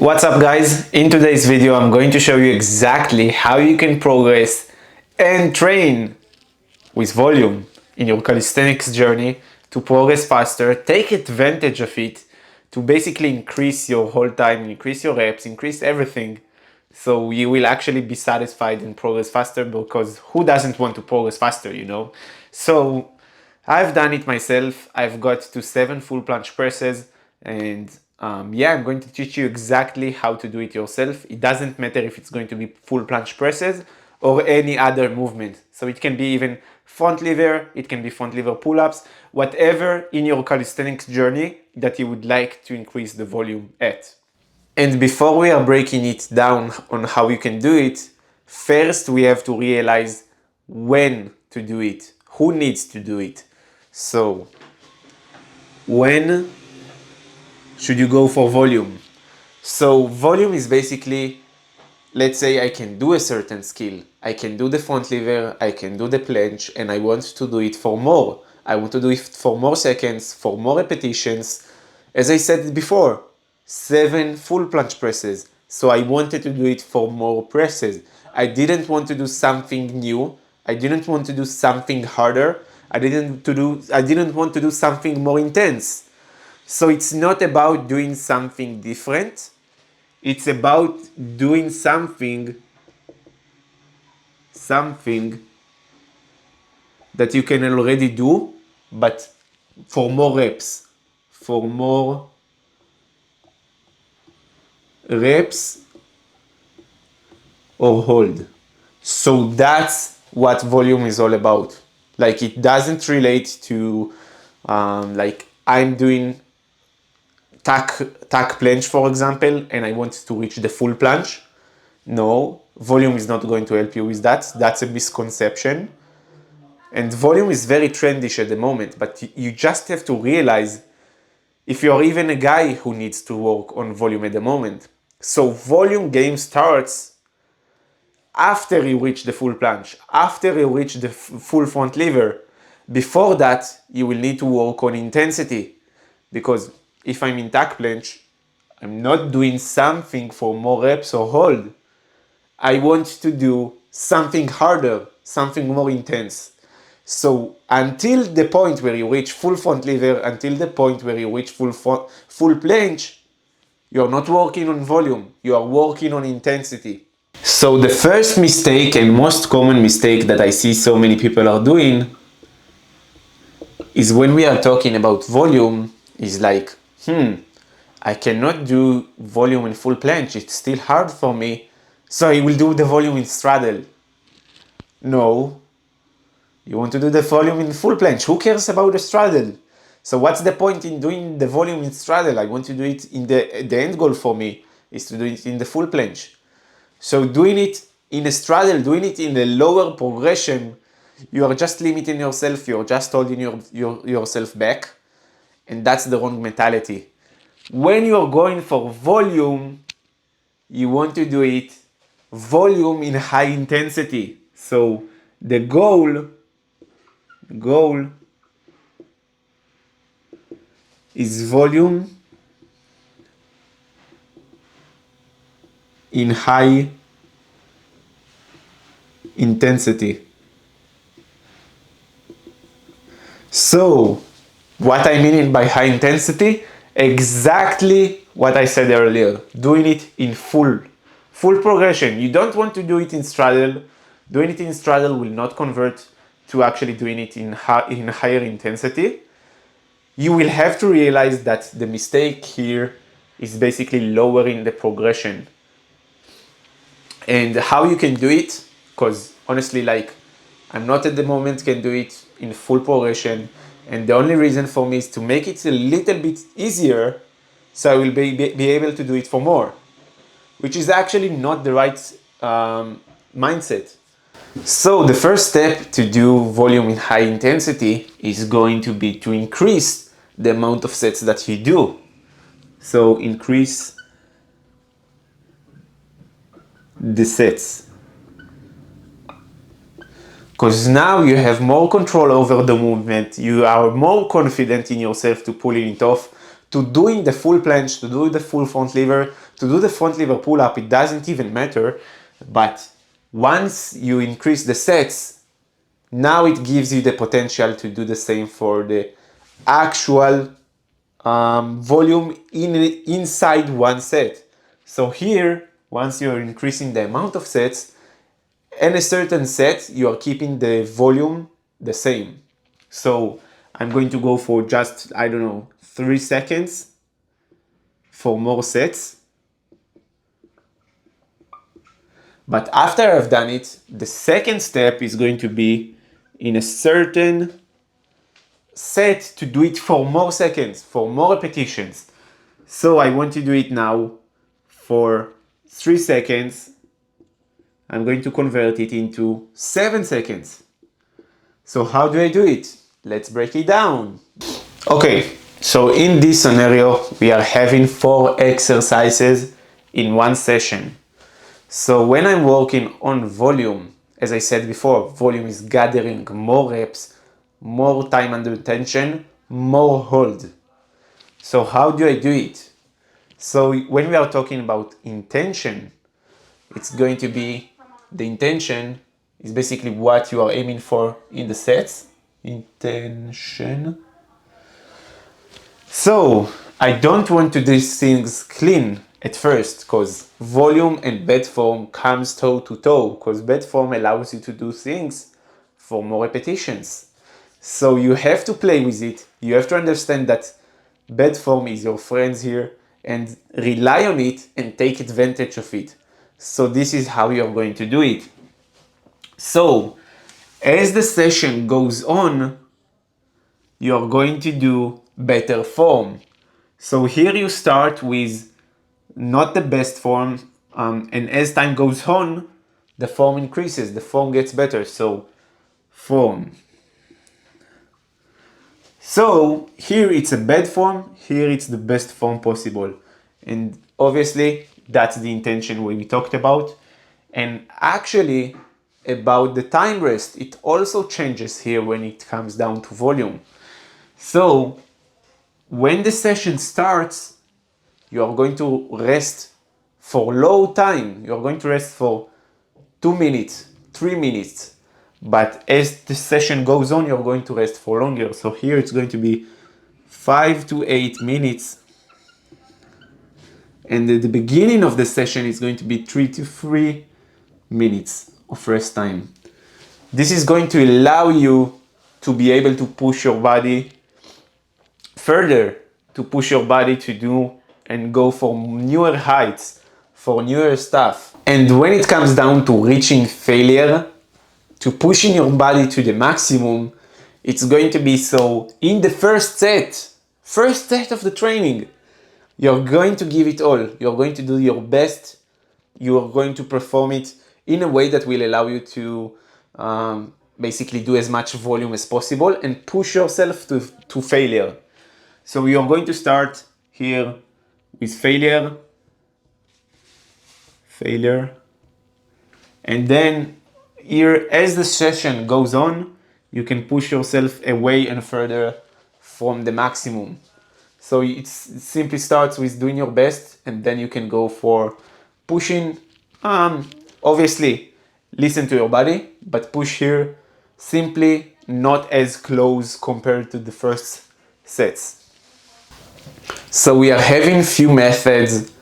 What's up guys? In today's video I'm going to show you exactly how you can progress and train with volume in your calisthenics journey to progress faster, take advantage of it to basically increase your hold time, increase your reps, increase everything, so you will actually be satisfied and progress faster, because who doesn't want to progress faster, you know? So I've done it myself. I've got to 7 full planche presses, and yeah, I'm going to teach you exactly how to do it yourself. It doesn't matter if it's going to be full planche presses or any other movement. So it can be even front lever, it can be front lever pull-ups, whatever in your calisthenics journey that you would like to increase the volume at. And before we are breaking it down on how you can do it, first we have to realize when to do it, who needs to do it. So, when should you go for volume? So volume is basically, let's say I can do a certain skill. I can do the front lever, I can do the planche, and I want to do it for more. I want to do it for more seconds, for more repetitions. As I said before, 7 full planche presses. So I wanted to do it for more presses. I didn't want to do something new. I didn't want to do something harder. I didn't want to do something more intense. So it's not about doing something different. It's about doing something that you can already do, but for more reps. For more reps or hold. So that's what volume is all about. Like, it doesn't relate to like I'm doing tack planche, for example, and I want to reach the full planche. No, volume is not going to help you with that. That's a misconception. And volume is very trendy at the moment, but you just have to realize if you're even a guy who needs to work on volume at the moment. So volume game starts after you reach the full planche, after you reach the full front lever. Before that, you will need to work on intensity, because if I'm in tack planche, I'm not doing something for more reps or hold. I want to do something harder, something more intense. So until the point where you reach full front lever, until the point where you reach full planche, you're not working on volume, you are working on intensity. So the first mistake and most common mistake that I see so many people are doing is, when we are talking about volume, is like, I cannot do volume in full planche, it's still hard for me, so I will do the volume in straddle. No, you want to do the volume in full planche. Who cares about the straddle? So what's the point in doing the volume in straddle? I want to do it in the end goal for me is to do it in the full planche. So doing it in a straddle, doing it in the lower progression, you are just limiting yourself, you're just holding yourself back, and that's the wrong mentality. When you're going for volume, you want to do it volume in high intensity. So the goal is volume in high intensity. So what I mean by high intensity, exactly what I said earlier, doing it in full progression. You don't want to do it in straddle. Doing it in straddle will not convert to actually doing it in higher intensity. You will have to realize that the mistake here is basically lowering the progression. And how you can do it, because honestly, like, I'm not at the moment can do it in full progression, and the only reason for me is to make it a little bit easier, so I will be able to do it for more, which is actually not the right mindset. So the first step to do volume in high intensity is going to be to increase the amount of sets that you do. So increase the sets, because now you have more control over the movement, you are more confident in yourself to pulling it off, to doing the full planche, to do the full front lever, to do the front lever pull-up, it doesn't even matter. But once you increase the sets, now it gives you the potential to do the same for the actual volume inside one set. So here, once you're increasing the amount of sets, in a certain set, you are keeping the volume the same. So I'm going to go for just, I don't know, 3 seconds for more sets. But after I've done it, the second step is going to be in a certain set to do it for more seconds, for more repetitions. So I want to do it now for 3 seconds. I'm going to convert it into 7 seconds. So how do I do it? Let's break it down. Okay, so in this scenario, we are having 4 exercises in one session. So when I'm working on volume, as I said before, volume is gathering more reps, more time under tension, more hold. So how do I do it? So when we are talking about intention, it's going to be, the intention is basically what you are aiming for in the sets. Intention. So I don't want to do things clean at first, because volume and bed form comes toe to toe, because bed form allows you to do things for more repetitions. So you have to play with it. You have to understand that bed form is your friends here and rely on it and take advantage of it. So this is how you're going to do it. So as the session goes on, you're going to do better form. So here you start with not the best form, and as time goes on, the form increases, the form gets better. So form. So here it's a bad form, here it's the best form possible. And obviously that's the intention we talked about. And actually about the time rest, it also changes here when it comes down to volume. So when the session starts, you are going to rest for low time. You're going to rest for 2 minutes, 3 minutes. But as the session goes on, you're going to rest for longer. So here it's going to be 5 to 8 minutes. And at the beginning of the session, it's going to be 3 to 3 minutes of rest time. This is going to allow you to be able to push your body further, to push your body to do and go for newer heights, for newer stuff. And when it comes down to reaching failure, to pushing your body to the maximum, it's going to be so in the first set of the training, you're going to give it all. You're going to do your best. You're going to perform it in a way that will allow you to basically do as much volume as possible and push yourself to failure. So you're going to start here with failure, and then here, as the session goes on, you can push yourself away and further from the maximum. So it simply starts with doing your best, and then you can go for pushing. Obviously, listen to your body, but push here simply not as close compared to the first sets. So we are having few methods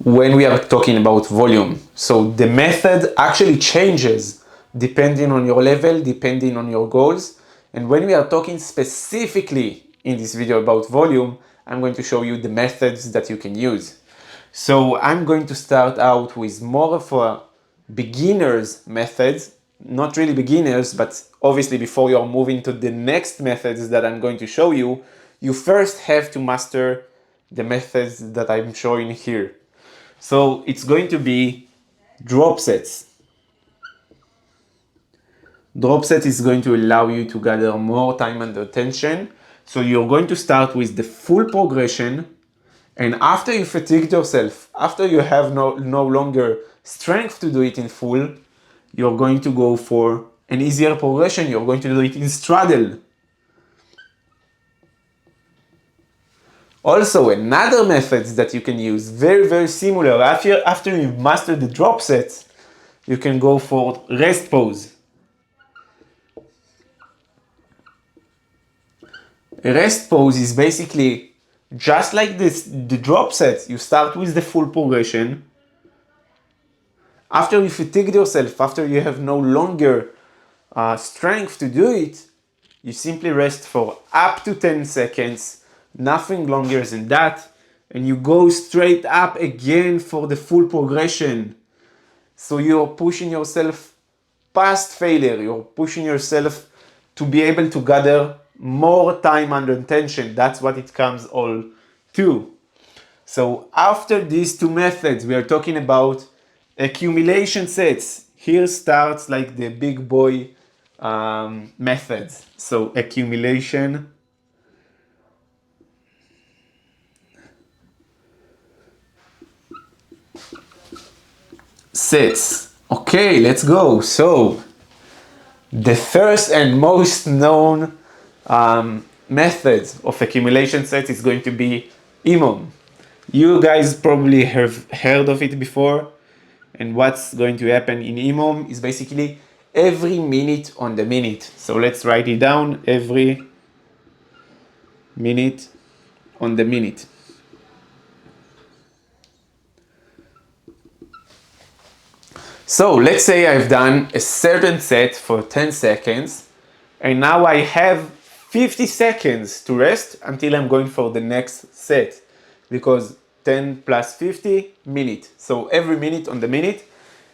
when we are talking about volume. So the method actually changes depending on your level, depending on your goals. And when we are talking specifically in this video about volume, I'm going to show you the methods that you can use. So I'm going to start out with more of a beginner's methods, not really beginners, but obviously before you're moving to the next methods that I'm going to show you, you first have to master the methods that I'm showing here. So it's going to be drop sets. Drop set is going to allow you to gather more time and attention. So you're going to start with the full progression, and after you fatigued yourself, after you have no longer strength to do it in full, you're going to go for an easier progression. You're going to do it in straddle. Also, another method that you can use, very similar, after you've mastered the drop sets, you can go for rest pose. A rest pose is basically just like this, the drop sets. You start with the full progression. After you fatigue yourself, after you have no longer strength to do it, you simply rest for up to 10 seconds, nothing longer than that, and you go straight up again for the full progression. So you're pushing yourself past failure, you're pushing yourself to be able to gather more time under tension. That's what it comes all to. So after these two methods, we are talking about accumulation sets. Here starts like the big boy methods. So accumulation sets. Okay, let's go. So the first and most known method of accumulation sets is going to be EMOM. You guys probably have heard of it before, and what's going to happen in EMOM is basically every minute on the minute. So let's write it down, every minute on the minute. So let's say I've done a certain set for 10 seconds, and now I have 50 seconds to rest until I'm going for the next set, because 10 plus 50 minute. So every minute on the minute,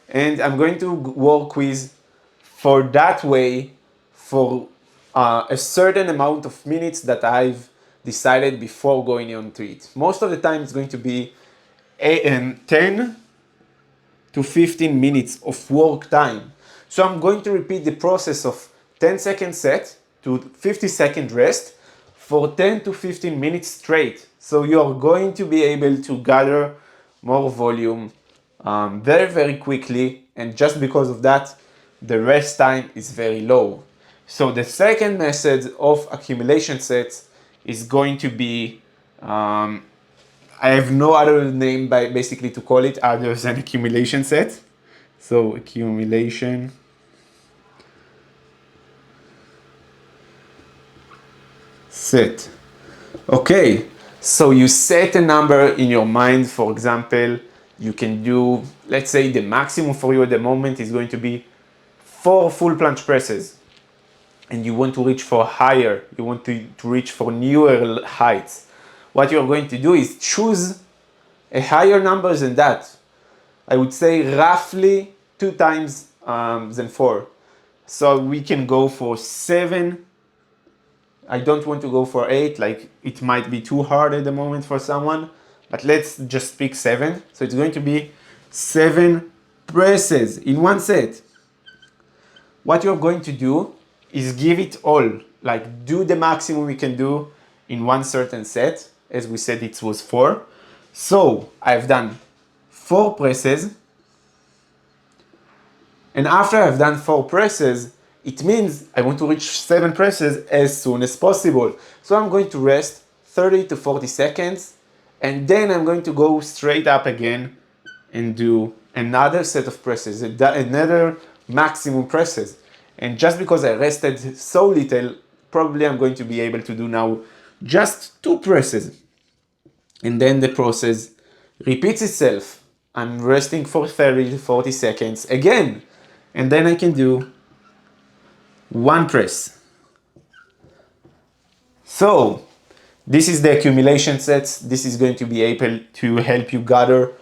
and I'm going to work with for that way for a certain amount of minutes that I've decided before going on to it. Most of the time it's going to be 10 to 15 minutes of work time. So I'm going to repeat the process of 10-second set to 50-second rest for 10 to 15 minutes straight. So you're going to be able to gather more volume very quickly, and just because of that, the rest time is very low. So the second method of accumulation sets is going to be I have no other name basically to call it other than accumulation set. So accumulation set. Okay, so you set a number in your mind. For example, you can do, let's say the maximum for you at the moment is going to be 4 full planche presses. And you want to reach for higher, you want to reach for newer heights. What you're going to do is choose a higher number than that. I would say roughly 2 times than 4. So we can go for 7. I don't want to go for 8, like it might be too hard at the moment for someone, but let's just pick 7. So it's going to be 7 presses in one set. What you're going to do is give it all, like do the maximum we can do in one certain set. As we said, it was 4. So I've done 4 presses, and after I've done 4 presses, it means I want to reach 7 presses as soon as possible. So I'm going to rest 30 to 40 seconds, and then I'm going to go straight up again and do another set of presses, another maximum presses. And just because I rested so little, probably I'm going to be able to do now just 2 presses. And then the process repeats itself. I'm resting for 30 to 40 seconds again. And then I can do 1 press. So this is the accumulation sets. This is going to be able to help you gather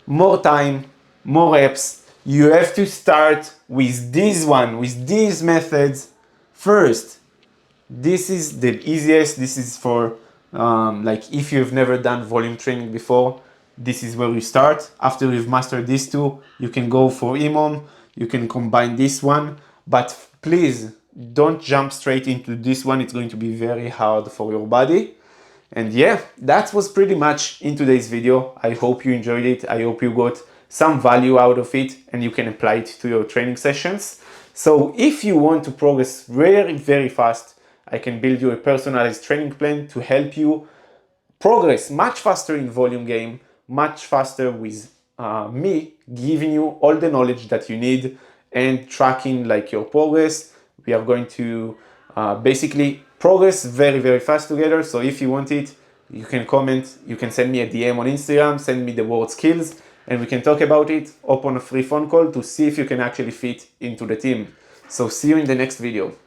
more time, more reps. You have to start with this one, with these methods first. This is the easiest. This is for like if you've never done volume training before, this is where you start. After you've mastered these two, you can go for EMOM. You can combine this one, but please don't jump straight into this one. It's going to be very hard for your body. And yeah, that was pretty much in today's video. I hope you enjoyed it. I hope you got some value out of it and you can apply it to your training sessions. So if you want to progress very fast, I can build you a personalized training plan to help you progress much faster in volume game, much faster with me giving you all the knowledge that you need and tracking like your progress. We are going to basically progress very, very fast together. So if you want it, you can comment, you can send me a DM on Instagram, send me the word skills, and we can talk about it, open a free phone call to see if you can actually fit into the team. So see you in the next video.